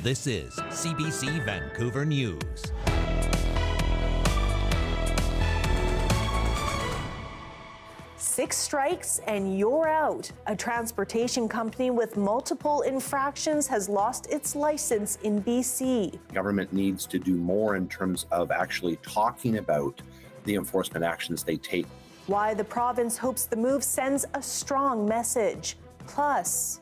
This is CBC Vancouver News. Six strikes and you're out. A transportation company with multiple infractions has lost its license in BC. Government needs to do more in terms of actually talking about the enforcement actions they take. Why the province hopes the move sends a strong message. Plus,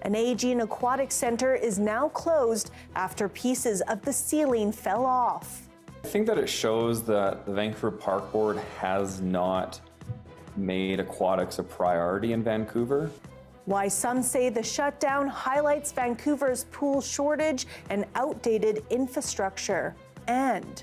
an aging aquatic centre is now closed after pieces of the ceiling fell off. I think that it shows that the Vancouver Park Board has not made aquatics a priority in Vancouver. Why some say the shutdown highlights Vancouver's pool shortage and outdated infrastructure. And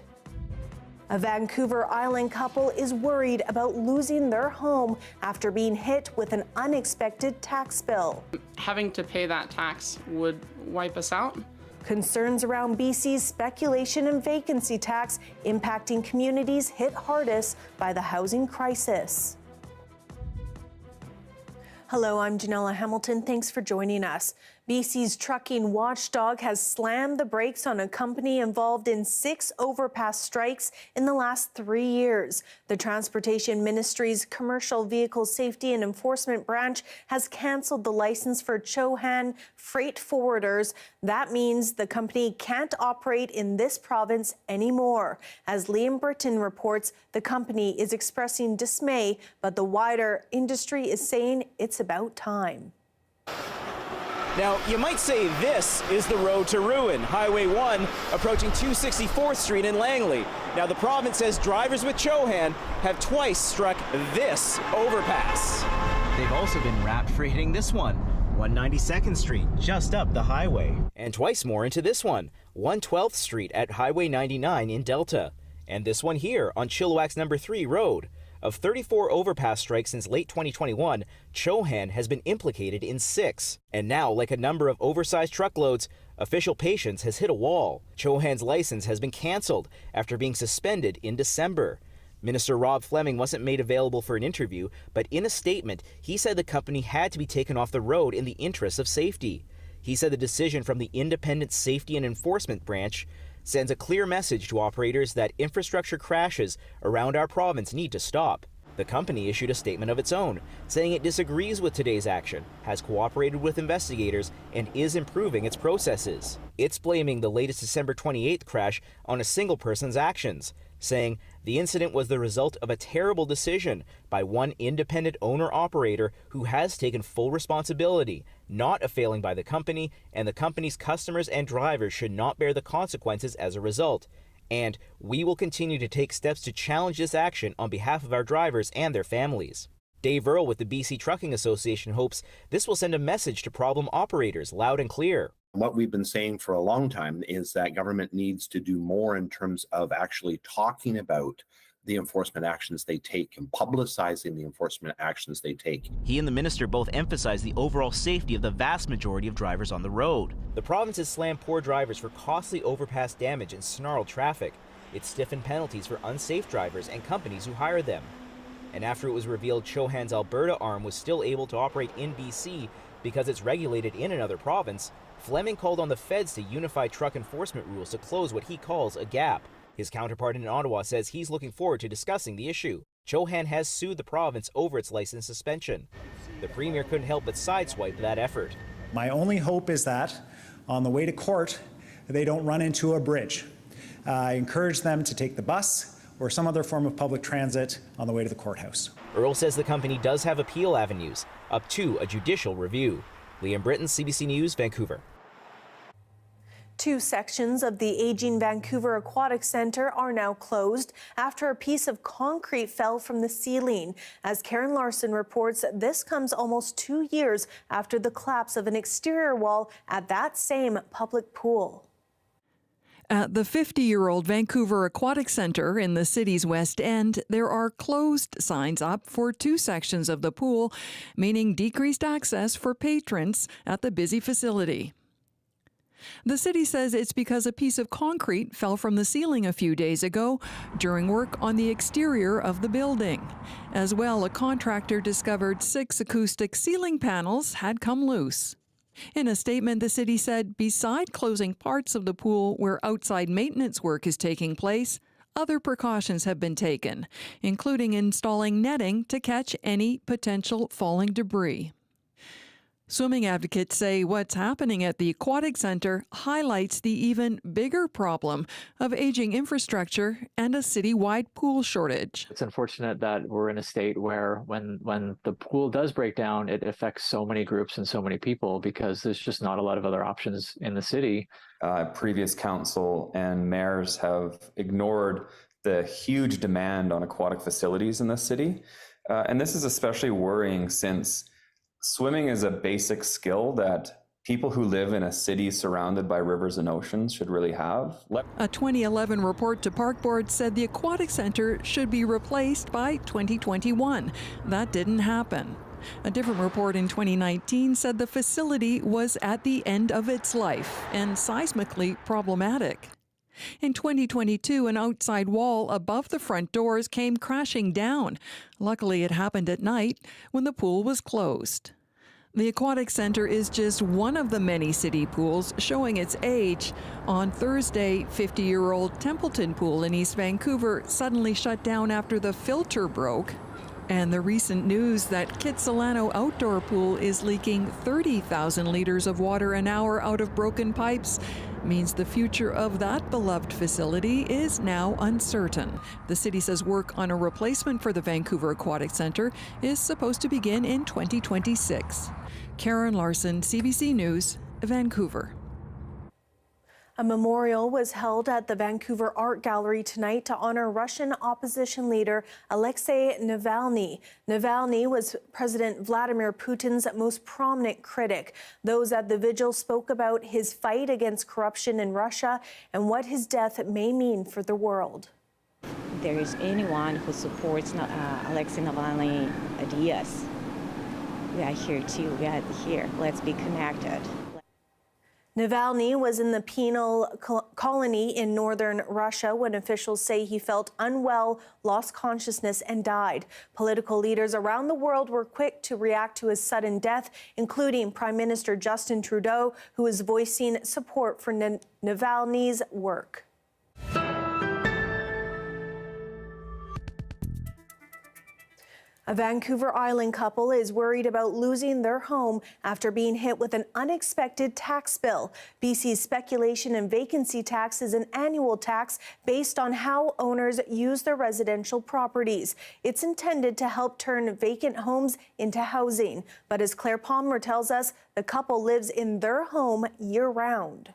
a Vancouver Island couple is worried about losing their home after being hit with an unexpected tax bill. Having to pay that tax would wipe us out. Concerns around BC's speculation and vacancy tax impacting communities hit hardest by the housing crisis. Hello, I'm Janella Hamilton. Thanks for joining us. BC's trucking watchdog has slammed the brakes on a company involved in 6 overpass strikes in the last 3 years. The Transportation Ministry's Commercial Vehicle Safety and Enforcement Branch has cancelled the license for Chohan Freight Forwarders. That means the company can't operate in this province anymore. As Liam Britton reports, the company is expressing dismay, but the wider industry is saying it's about time. Now, you might say this is the road to ruin, Highway 1 approaching 264th Street in Langley. Now, the province says drivers with Chohan have twice struck this overpass. They've also been wrapped for hitting this one, 192nd Street, just up the highway. And twice more into this one, 112th Street at Highway 99 in Delta. And this one here on Chilliwack's number 3 road. Of 34 overpass strikes since late 2021, Chohan has been implicated in 6. And now, like a number of oversized truckloads, official patience has hit a wall. Chohan's license has been canceled after being suspended in December. Minister Rob Fleming wasn't made available for an interview, but in a statement, he said the company had to be taken off the road in the interest of safety. He said the decision from the Independent Safety and Enforcement Branch sends a clear message to operators that infrastructure crashes around our province need to stop. The company issued a statement of its own, saying it disagrees with today's action, has cooperated with investigators, and is improving its processes. It's blaming the latest December 28th crash on a single person's actions, saying the incident was the result of a terrible decision by one independent owner-operator who has taken full responsibility, not a failing by the company, and the company's customers and drivers should not bear the consequences as a result. And we will continue to take steps to challenge this action on behalf of our drivers and their families. Dave Earle with the BC Trucking Association hopes this will send a message to problem operators loud and clear. What we've been saying for a long time is that government needs to do more in terms of actually talking about the enforcement actions they take and publicizing the enforcement actions they take. He and the minister both emphasized the overall safety of the vast majority of drivers on the road. The province has slammed poor drivers for costly overpass damage and snarled traffic. It stiffened penalties for unsafe drivers and companies who hire them. And after it was revealed Chohan's Alberta arm was still able to operate in BC because it's regulated in another province, Fleming called on the feds to unify truck enforcement rules to close what he calls a gap. His counterpart in Ottawa says he's looking forward to discussing the issue. Chohan has sued the province over its license suspension. The Premier couldn't help but sideswipe that effort. My only hope is that on the way to court, they don't run into a bridge. I encourage them to take the bus or some other form of public transit on the way to the courthouse. Earle says the company does have appeal avenues, up to a judicial review. Liam Britton, CBC News, Vancouver. 2 sections of the aging Vancouver Aquatic Centre are now closed after a piece of concrete fell from the ceiling. As Karen Larson reports, this comes almost 2 years after the collapse of an exterior wall at that same public pool. At the 50-year-old Vancouver Aquatic Centre in the city's West End, there are closed signs up for 2 sections of the pool, meaning decreased access for patrons at the busy facility. The city says it's because a piece of concrete fell from the ceiling a few days ago during work on the exterior of the building. As well, a contractor discovered 6 acoustic ceiling panels had come loose. In a statement, the city said beside closing parts of the pool where outside maintenance work is taking place, other precautions have been taken, including installing netting to catch any potential falling debris. Swimming advocates say what's happening at the Aquatic Centre highlights the even bigger problem of aging infrastructure and a citywide pool shortage. It's unfortunate that we're in a state where when the pool does break down, it affects so many groups and so many people because there's just not a lot of other options in the city. Previous council and mayors have ignored the huge demand on aquatic facilities in the city. And this is especially worrying since swimming is a basic skill that people who live in a city surrounded by rivers and oceans should really have. A 2011 report to Park Board said the Aquatic Centre should be replaced by 2021. That didn't happen. A different report in 2019 said the facility was at the end of its life and seismically problematic. In 2022, an outside wall above the front doors came crashing down. Luckily, it happened at night when the pool was closed. The Aquatic Centre is just one of the many city pools showing its age. On Thursday, 50-year-old Templeton Pool in East Vancouver suddenly shut down after the filter broke. And the recent news that Kitsilano Outdoor Pool is leaking 30,000 liters of water an hour out of broken pipes means the future of that beloved facility is now uncertain. The city says work on a replacement for the Vancouver Aquatic Centre is supposed to begin in 2026. Karen Larson, CBC News, Vancouver. A memorial was held at the Vancouver Art Gallery tonight to honor Russian opposition leader Alexei Navalny. Navalny was President Vladimir Putin's most prominent critic. Those at the Vigil spoke about his fight against corruption in Russia and what his death may mean for the world. There is anyone who supports Alexei Navalny ideas. We are here too. We are here. Let's be connected. Navalny was in the penal colony in northern Russia when officials say he felt unwell, lost consciousness, and died. Political leaders around the world were quick to react to his sudden death, including Prime Minister Justin Trudeau, who is voicing support for Navalny's work. A Vancouver Island couple is worried about losing their home after being hit with an unexpected tax bill. BC's speculation and vacancy tax is an annual tax based on how owners use their residential properties. It's intended to help turn vacant homes into housing. But as Claire Palmer tells us, the couple lives in their home year-round.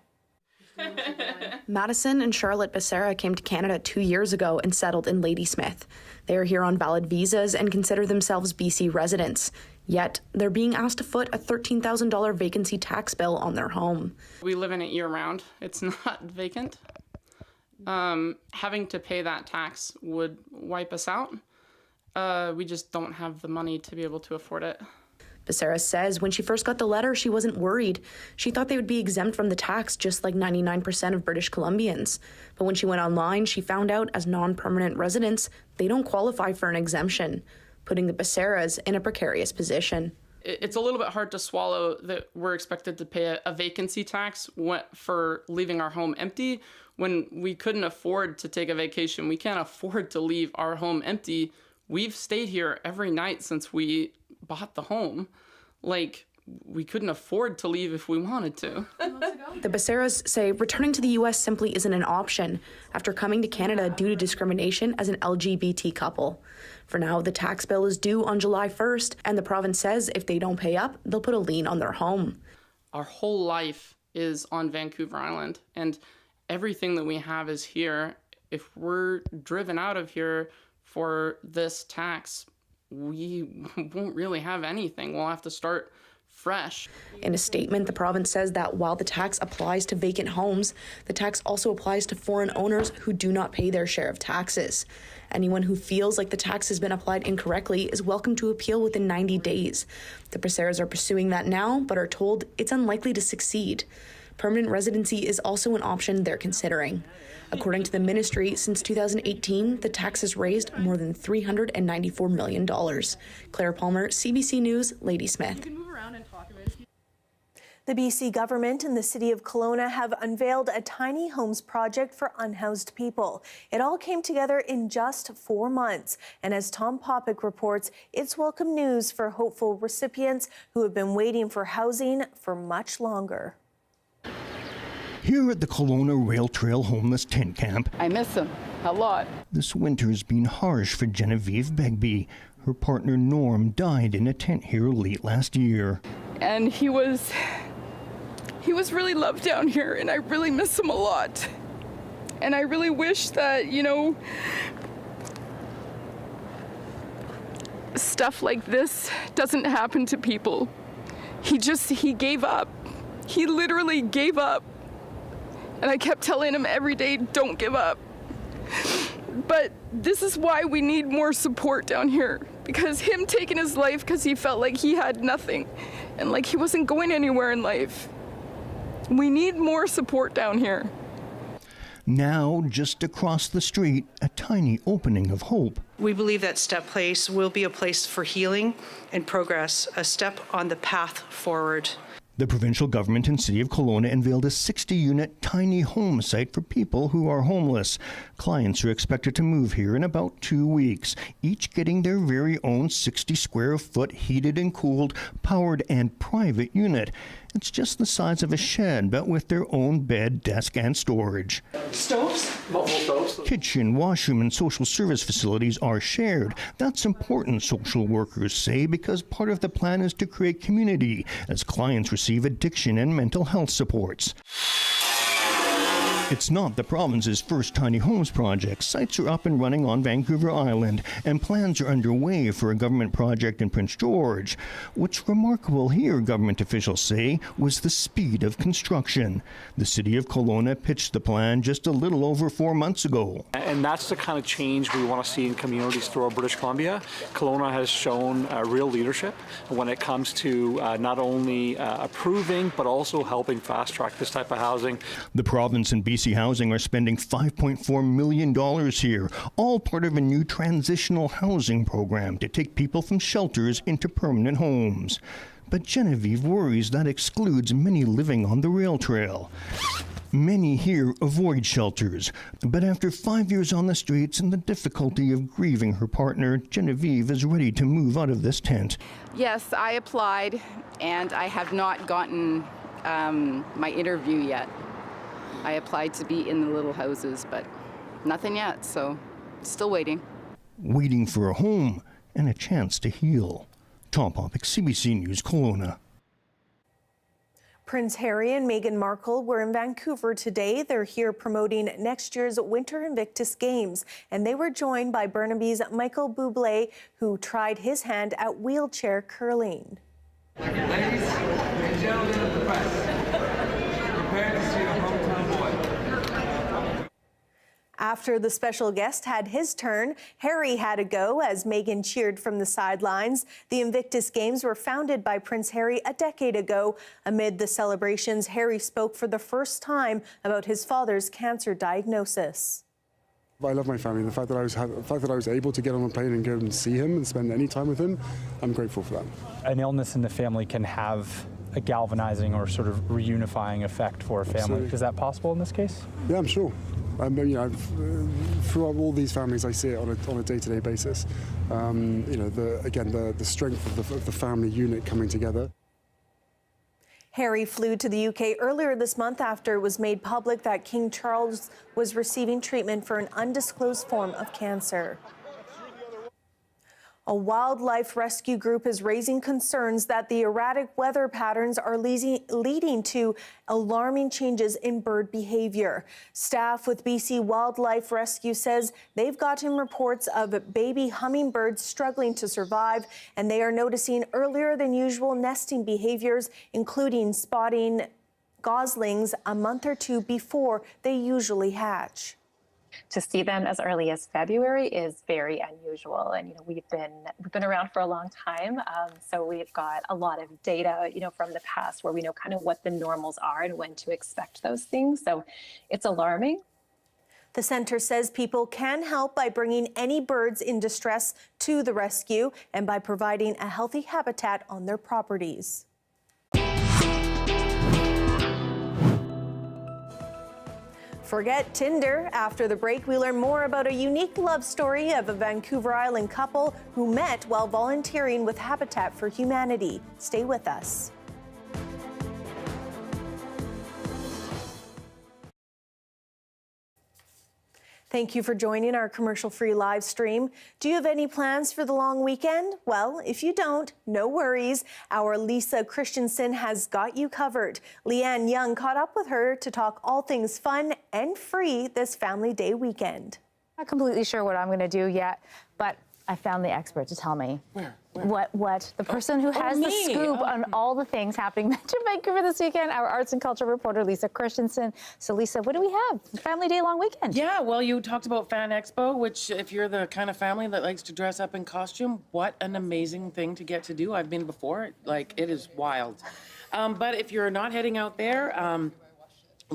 Madison and Charlotte Becerra came to Canada 2 years ago and settled in Ladysmith. They are here on valid visas and consider themselves BC residents. Yet, they're being asked to foot a $13,000 vacancy tax bill on their home. We live in it year-round. It's not vacant. Having to pay that tax would wipe us out. We just don't have the money to be able to afford it. Becerra says when she first got the letter, she wasn't worried. She thought they would be exempt from the tax, just like 99% of British Columbians. But when she went online, she found out as non-permanent residents, they don't qualify for an exemption, putting the Becerras in a precarious position. It's a little bit hard to swallow that we're expected to pay a vacancy tax for leaving our home empty when we couldn't afford to take a vacation. We can't afford to leave our home empty. We've stayed here every night since we bought the home. Like, we couldn't afford to leave if we wanted to. The Becerras say returning to the U.S. simply isn't an option after coming to Canada due to discrimination as an LGBT couple. For now, the tax bill is due on July 1st, and the province says if they don't pay up, they'll put a lien on their home. Our whole life is on Vancouver Island, and everything that we have is here. If we're driven out of here for this tax, we won't really have anything. We'll have to start fresh. In a statement, the province says that while the tax applies to vacant homes, the tax also applies to foreign owners who do not pay their share of taxes. Anyone who feels like the tax has been applied incorrectly is welcome to appeal within 90 days. The Becerras are pursuing that now, but are told it's unlikely to succeed. Permanent residency is also an option they're considering. According to the ministry, since 2018, the tax has raised more than $394 million. Claire Palmer, CBC News, Ladysmith. The The BC government and the city of Kelowna have unveiled a tiny homes project for unhoused people. It all came together in just 4 months. And as Tom Popick reports, it's welcome news for hopeful recipients who have been waiting for housing for much longer. Here at the Kelowna Rail Trail Homeless Tent Camp, I miss them a lot. This winter's been harsh for Genevieve Begbie. Her partner Norm died in a tent here late last year. And he was really loved down here, and I really miss him a lot. And I really wish that, stuff like this doesn't happen to people. He gave up. He literally gave up. And I kept telling him every day, don't give up. But this is why we need more support down here. Because him taking his life because he felt like he had nothing and like he wasn't going anywhere in life. We need more support down here. Now, just across the street, a tiny opening of hope. We believe that Step Place will be a place for healing and progress, a step on the path forward. The provincial government and City of Kelowna unveiled a 60-unit tiny home site for people who are homeless. Clients are expected to move here in about 2 weeks, each getting their very own 60-square-foot heated and cooled, powered and private unit. It's just the size of a shed, but with their own bed, desk, and storage. Stoves? Multiple stoves. Kitchen, washroom, and social service facilities are shared. That's important, social workers say, because part of the plan is to create community as clients receive addiction and mental health supports. It's not the province's first tiny homes project. Sites are up and running on Vancouver Island, and plans are underway for a government project in Prince George. What's remarkable here, government officials say, was the speed of construction. The City of Kelowna pitched the plan just a little over 4 months ago. And that's the kind of change we want to see in communities throughout British Columbia. Kelowna has shown real leadership when it comes to not only approving, but also helping fast-track this type of housing. The province and BC Housing are spending $5.4 million here, all part of a new transitional housing program to take people from shelters into permanent homes. But Genevieve worries that excludes many living on the rail trail. Many here avoid shelters, but after 5 years on the streets and the difficulty of grieving her partner, Genevieve is ready to move out of this tent. Yes, I applied, and I have not gotten my interview yet. I applied to be in the little houses, but nothing yet, so still waiting. Waiting for a home and a chance to heal. Tom Popick, CBC News, Kelowna. Prince Harry and Meghan Markle were in Vancouver today. They're here promoting next year's Winter Invictus Games, and they were joined by Burnaby's Michael Bublé, who tried his hand at wheelchair curling. Ladies and gentlemen of the press, prepare to see a hometown boy. After the special guest had his turn, Harry had a go as Meghan cheered from the sidelines. The Invictus Games were founded by Prince Harry a decade ago. Amid the celebrations, Harry spoke for the first time about his father's cancer diagnosis. I love my family. The fact that I was able to get on a plane and go and see him and spend any time with him, I'm grateful for that. An illness in the family can have a galvanizing or sort of reunifying effect for a family. Absolutely. Is that possible in this case? Yeah, I'm sure. Throughout all these families, I see it on a day-to-day basis. The strength of the family unit coming together. Harry flew to the UK earlier this month after it was made public that King Charles was receiving treatment for an undisclosed form of cancer. A wildlife rescue group is raising concerns that the erratic weather patterns are leading to alarming changes in bird behavior. Staff with BC Wildlife Rescue says they've gotten reports of baby hummingbirds struggling to survive, and they are noticing earlier than usual nesting behaviors, including spotting goslings a month or two before they usually hatch. To see them as early as February is very unusual, and we've been around for a long time, so we've got a lot of data from the past where we know kind of what the normals are and when to expect those things. So it's alarming. The center says people can help by bringing any birds in distress to the rescue and by providing a healthy habitat on their properties. Forget Tinder. After the break, we learn more about a unique love story of a Vancouver Island couple who met while volunteering with Habitat for Humanity. Stay with us. Thank you for joining our commercial-free live stream. Do you have any plans for the long weekend? Well, if you don't, no worries. Our Lisa Christensen has got you covered. Leanne Young caught up with her to talk all things fun and free this Family Day weekend. Not completely sure what I'm going to do yet, but I found the expert to tell me. Where? What the person who has the scoop on all the things happening to Vancouver this weekend, our arts and culture reporter, Lisa Christensen. So, Lisa, what do we have? Family Day long weekend. Yeah, well, you talked about Fan Expo, which if you're the kind of family that likes to dress up in costume, what an amazing thing to get to do. I've been before. Like, it is wild. But if you're not heading out there,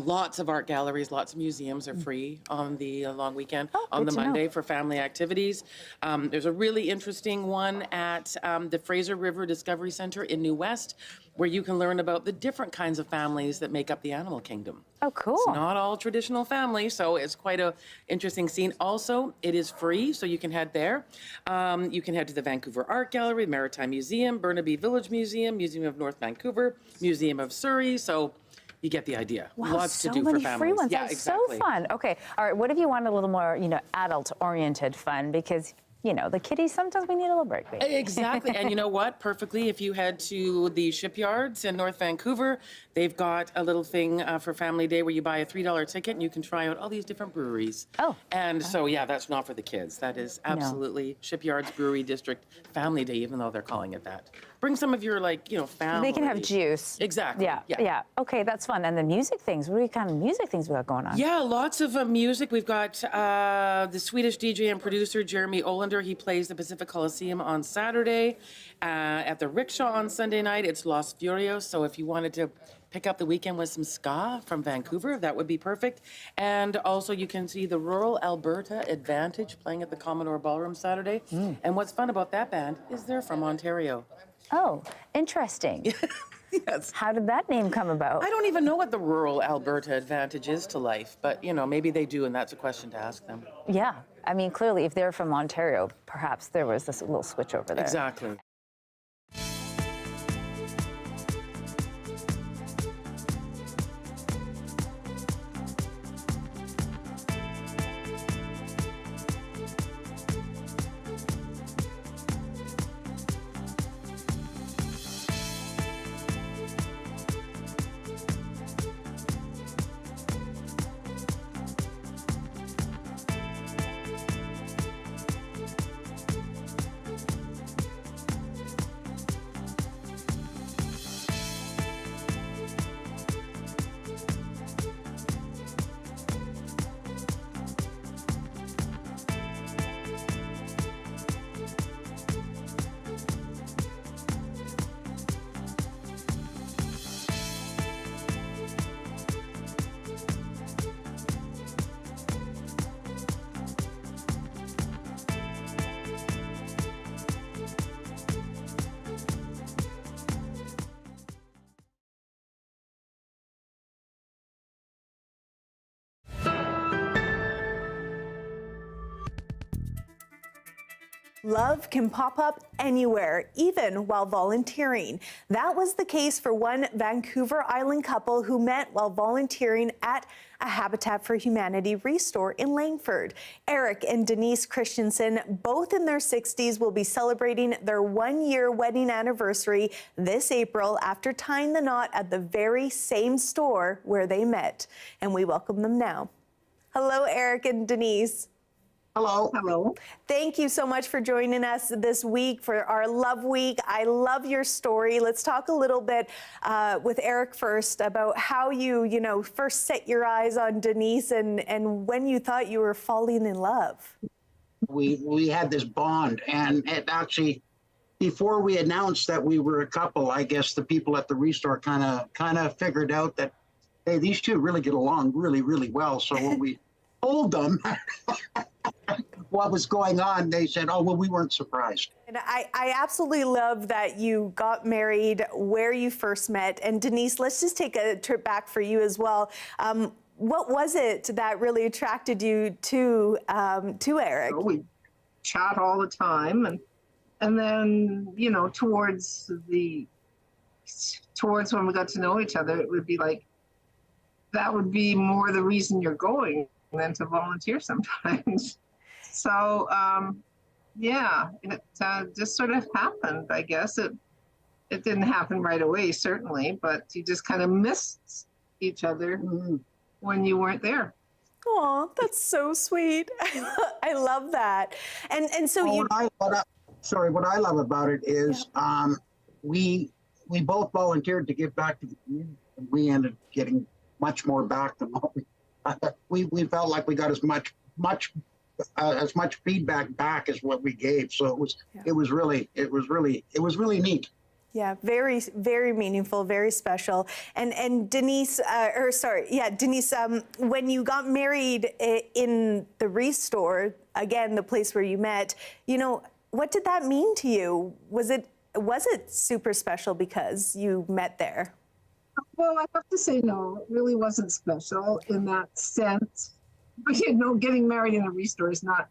lots of art galleries, lots of museums are free on the long weekend, on the Monday for family activities. There's a really interesting one at the Fraser River Discovery Centre in New West, where you can learn about the different kinds of families that make up the animal kingdom. Oh, cool. It's not all traditional family, so it's quite a interesting scene. Also, it is free, so you can head there. You can head to the Vancouver Art Gallery, Maritime Museum, Burnaby Village Museum, Museum of North Vancouver, Museum of Surrey, so you get the idea. Wow, lots to do so for many families. free ones. Yeah, That's exactly. so fun. Okay, all right. What if you want a little more, adult-oriented fun? Because the kiddies, sometimes we need a little break. Baby. Exactly. And you know what? Perfectly, if you head to the shipyards in North Vancouver, they've got a little thing for Family Day where you buy a $3 ticket and you can try out all these different breweries. Oh. And so, yeah, that's not for the kids. That is absolutely Shipyards Brewery District Family Day, even though they're calling it that. Bring some of your, family. They can have juice. Exactly. Yeah. Okay, that's fun. And the music things. What kind of music things we got going on? Yeah, lots of music. We've got the Swedish DJ and producer Jeremy Olander. He plays the Pacific Coliseum on Saturday. At the Rickshaw on Sunday night, it's Los Furios. So if you wanted to pick up the weekend with some ska from Vancouver, that would be perfect. And also you can see the Rural Alberta Advantage playing at the Commodore Ballroom Saturday. And what's fun about that band is they're from Ontario. Oh, interesting. Yes. How did that name come about? I don't even know what the Rural Alberta Advantage is to life, but maybe they do, and that's a question to ask them. Yeah. I mean, clearly, if they're from Ontario, perhaps there was this little switch over there. Exactly. Love can pop up anywhere, even while volunteering. That was the case for one Vancouver Island couple who met while volunteering at a Habitat for Humanity restore in Langford. Eric and Denise Christensen, both in their 60s, will be celebrating their one-year wedding anniversary this April after tying the knot at the very same store where they met. And we welcome them now. Hello, Eric and Denise. Hello. Hello. Thank you so much for joining us this week for our Love Week. I love your story. Let's talk a little bit with Eric first about how you first set your eyes on Denise and when you thought you were falling in love. We had this bond, and it actually, before we announced that we were a couple, I guess the people at the restore kind of figured out that, hey, these two really get along really, really well. So when we told them what was going on, they said, oh, well, we weren't surprised. And I absolutely love that you got married where you first met. And Denise, let's just take a trip back for you as well. What was it that really attracted you to Eric? We chat all the time, and then, you know, towards when we got to know each other, it would be like, that would be more the reason you're going than to volunteer sometimes. So, yeah, it just sort of happened, I guess. It didn't happen right away, certainly, but you just kind of missed each other when you weren't there. Oh, that's so sweet. I love that. And so what I love about it is we both volunteered to give back to the community, and we ended up getting much more back than what we felt like we got as much feedback back as what we gave. So it was really neat. Yeah, very, very meaningful, very special. And Denise, Denise, when you got married in the Restore, again, the place where you met, you know, what did that mean to you? Was it super special because you met there? Well, I have to say no, it really wasn't special in that sense. But, you know, getting married in a Restore is not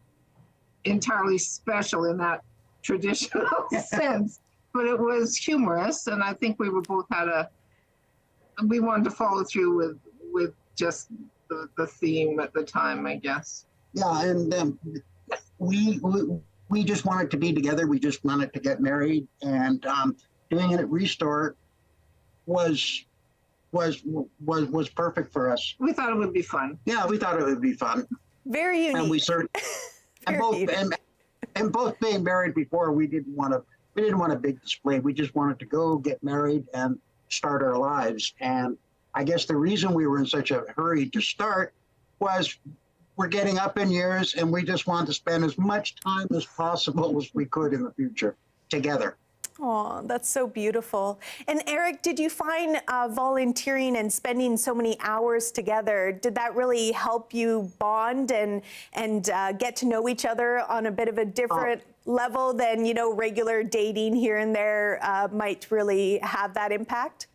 entirely special in that traditional sense. But it was humorous, and I think we were both we wanted to follow through with just the theme at the time, I guess. Yeah, and we just wanted to be together. We just wanted to get married, and doing it at Restore was perfect for us. We thought it would be fun. Yeah, we thought it would be fun. Very unique. And we certainly, and both being married before, we didn't want a big display. We just wanted to go get married and start our lives. And I guess the reason we were in such a hurry to start was we're getting up in years, and we just wanted to spend as much time as possible as we could in the future together. Oh, that's so beautiful. And Eric, did you find volunteering and spending so many hours together, did that really help you bond and get to know each other on a bit of a different level than, you know, regular dating here and there might really have that impact?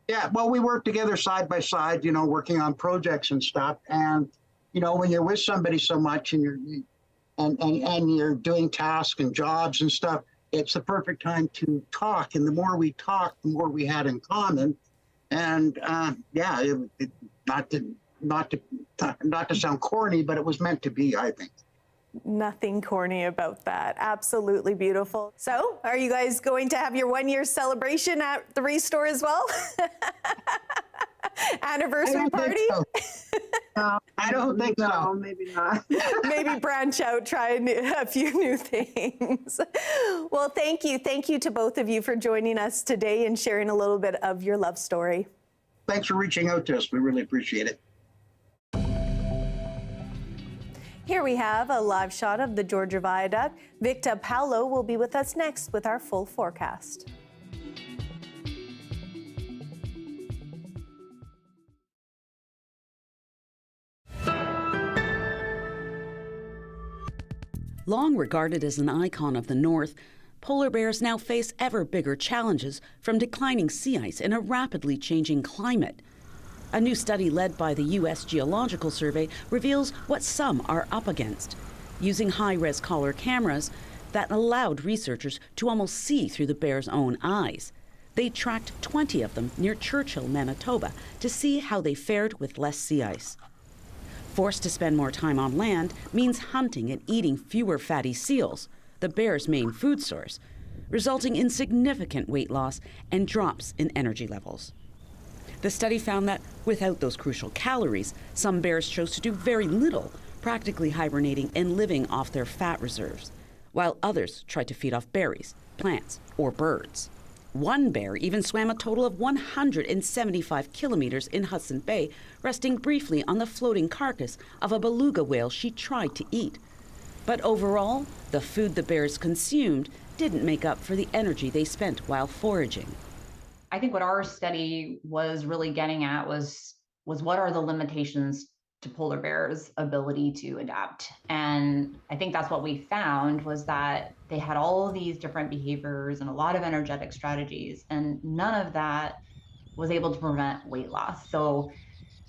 Yeah, well, we worked together side by side, you know, working on projects and stuff. And, you know, when you're with somebody so much and you're doing tasks and jobs and stuff, it's the perfect time to talk. And the more we talked, the more we had in common. And not to sound corny, but it was meant to be, I think. Nothing corny about that. Absolutely beautiful. So, are you guys going to have your 1-year celebration at the Restore as well? Anniversary party? I don't think so. Maybe not. Maybe branch out, try a few new things. Well, thank you. Thank you to both of you for joining us today and sharing a little bit of your love story. Thanks for reaching out to us. We really appreciate it. Here we have a live shot of the Georgia Viaduct. Victor Paolo will be with us next with our full forecast. Long regarded as an icon of the North, polar bears now face ever bigger challenges from declining sea ice in a rapidly changing climate. A new study led by the U.S. Geological Survey reveals what some are up against, using high-res color cameras that allowed researchers to almost see through the bears' own eyes. They tracked 20 of them near Churchill, Manitoba, to see how they fared with less sea ice. Forced to spend more time on land means hunting and eating fewer fatty seals, the bears' main food source, resulting in significant weight loss and drops in energy levels. The study found that without those crucial calories, some bears chose to do very little, practically hibernating and living off their fat reserves, while others tried to feed off berries, plants, or birds. One bear even swam a total of 175 kilometers in Hudson Bay, resting briefly on the floating carcass of a beluga whale she tried to eat. But overall, the food the bears consumed didn't make up for the energy they spent while foraging. I think what our study was really getting at was what are the limitations to polar bears' ability to adapt. And I think that's what we found was that they had all of these different behaviors and a lot of energetic strategies, and none of that was able to prevent weight loss. So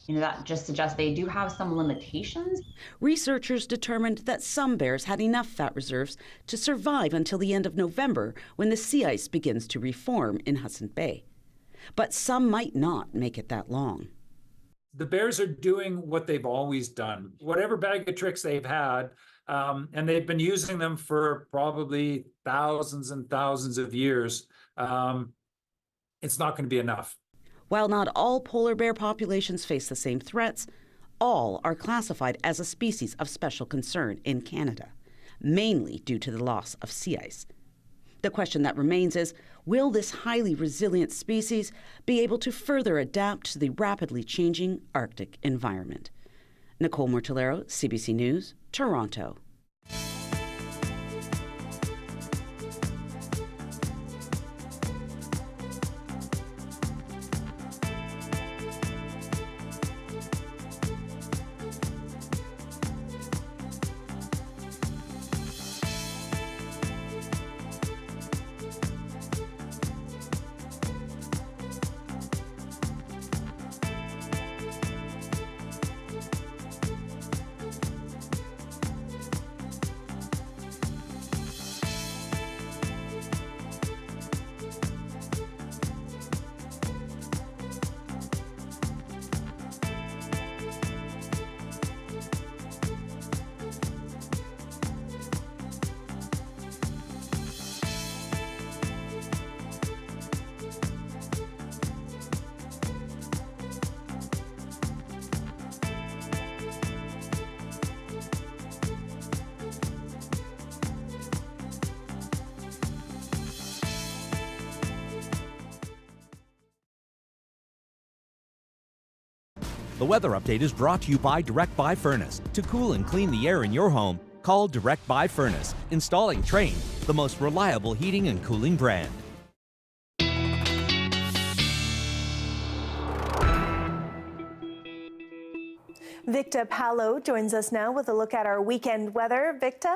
That just suggests they do have some limitations. Researchers determined that some bears had enough fat reserves to survive until the end of November, when the sea ice begins to reform in Hudson Bay. But some might not make it that long. The bears are doing what they've always done, whatever bag of tricks they've had, and they've been using them for probably thousands and thousands of years. It's not going to be enough. While not all polar bear populations face the same threats, all are classified as a species of special concern in Canada, mainly due to the loss of sea ice. The question that remains is, will this highly resilient species be able to further adapt to the rapidly changing Arctic environment? Nicole Mortellero, CBC News, Toronto. The weather update is brought to you by Direct Buy Furnace. To cool and clean the air in your home, call Direct Buy Furnace. Installing Trane, the most reliable heating and cooling brand. Victor Palo joins us now with a look at our weekend weather. Victor?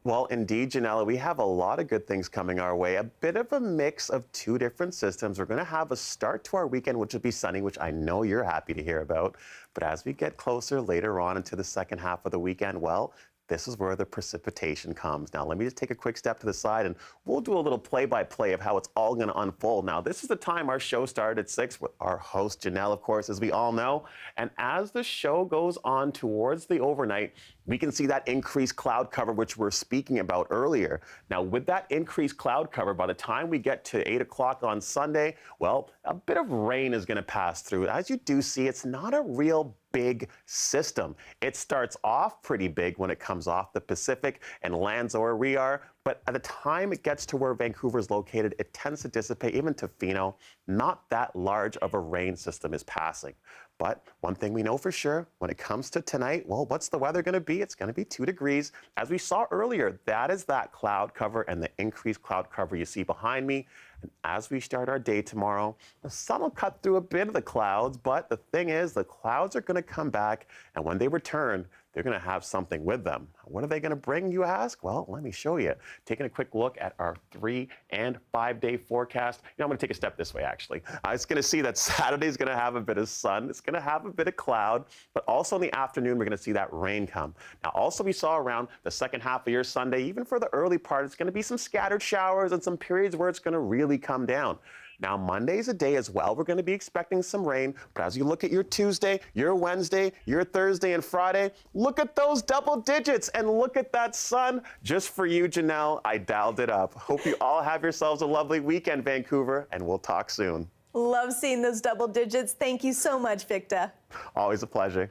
Well, indeed, Janella, we have a lot of good things coming our way. A bit of a mix of two different systems. We're going to have a start to our weekend, which will be sunny, which I know you're happy to hear about. But as we get closer later on into the second half of the weekend, well, this is where the precipitation comes. Now, let me just take a quick step to the side, and we'll do a little play-by-play of how it's all going to unfold. Now, this is the time our show started at 6 with our host, Janelle, of course, as we all know. And as the show goes on towards the overnight, we can see that increased cloud cover, which we're speaking about earlier. Now, with that increased cloud cover, by the time we get to 8 o'clock on Sunday, well, a bit of rain is going to pass through. As you do see, it's not a real big system. It starts off pretty big when it comes off the Pacific and lands where we are, but at the time it gets to where Vancouver is located, it tends to dissipate. Even to Fino, not that large of a rain system is passing. But one thing we know for sure, when it comes to tonight, well, what's the weather going to be? It's going to be 2 degrees. As we saw earlier, that is that cloud cover and the increased cloud cover you see behind me. And as we start our day tomorrow, the sun will cut through a bit of the clouds, but the thing is, the clouds are going to come back, and when they return, they're going to have something with them. What are they going to bring, you ask? Well, let me show you. Taking a quick look at our 3- and 5-day forecast. I'm going to take a step this way, actually. It's going to see that Saturday's going to have a bit of sun. It's going to have a bit of cloud, but also in the afternoon, we're going to see that rain come. Now, also we saw around the second half of your Sunday, even for the early part, it's going to be some scattered showers and some periods where it's going to really come down. Now, Monday's a day as well. We're going to be expecting some rain, but as you look at your Tuesday, your Wednesday, your Thursday, and Friday, look at those double digits and look at that sun. Just for you, Janelle, I dialed it up. Hope you all have yourselves a lovely weekend, Vancouver, and we'll talk soon. Love seeing those double digits. Thank you so much, Victor. Always a pleasure.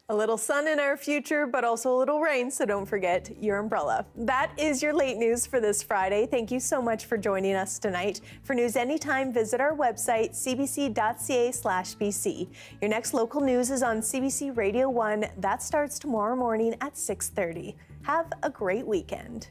A little sun in our future, but also a little rain, so don't forget your umbrella. That is your late news for this Friday. Thank you so much for joining us tonight. For news anytime, visit our website, cbc.ca/BC. Your next local news is on CBC Radio 1. That starts tomorrow morning at 6:30. Have a great weekend.